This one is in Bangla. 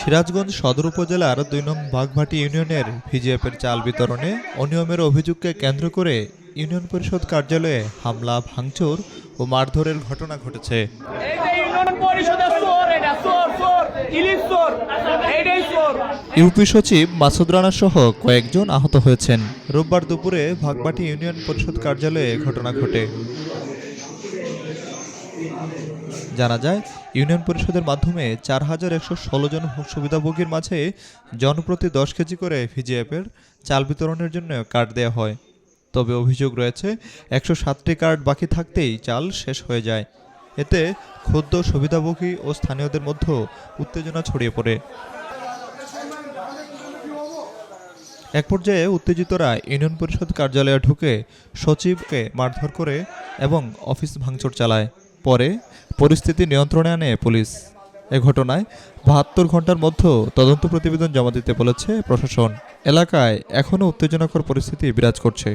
সিরাজগঞ্জ সদর উপজেলার ২ নং বাঘভাটি ইউনিয়নের ভিজিএফের চাল বিতরণে অনিয়মের অভিযোগকে কেন্দ্র করে ইউনিয়ন পরিষদ কার্যালয়ে হামলা, ভাঙচুর ও মারধরের ঘটনা ঘটেছে। ইউপি সচিব মাসুদ রানা সহ কয়েকজন আহত হয়েছেন। রোববার দুপুরে বাঘভাটি ইউনিয়ন পরিষদ কার্যালয়ে ঘটনা ঘটে। জানা যায়, ইউনিয়ন পরিষদের মাধ্যমে ৪,১১৬ জন সুবিধাভোগীর মাঝে জনপ্রতি ১০ কেজি করে ভিজিএফের চাল বিতরণের জন্য কার্ড দেওয়া হয়। তবে অভিযোগ রয়েছে, ১০৭টি কার্ড বাকি থাকতেই চাল শেষ হয়ে যায়। এতে ক্ষুব্ধ সুবিধাভোগী ও স্থানীয়দের মধ্যে উত্তেজনা ছড়িয়ে পড়ে। এক পর্যায়ে উত্তেজিতরা ইউনিয়ন পরিষদ কার্যালয়ে ঢুকে সচিবকে মারধর করে এবং অফিস ভাঙচুর চালায়। পরে পরিস্থিতি নিয়ন্ত্রণে আনে পুলিশ। এ ঘটনায় ৭২ ঘন্টার মধ্যে তদন্ত প্রতিবেদন জমা দিতে বলেছে প্রশাসন। এলাকায় এখনও উত্তেজনাকর পরিস্থিতি বিরাজ করছে।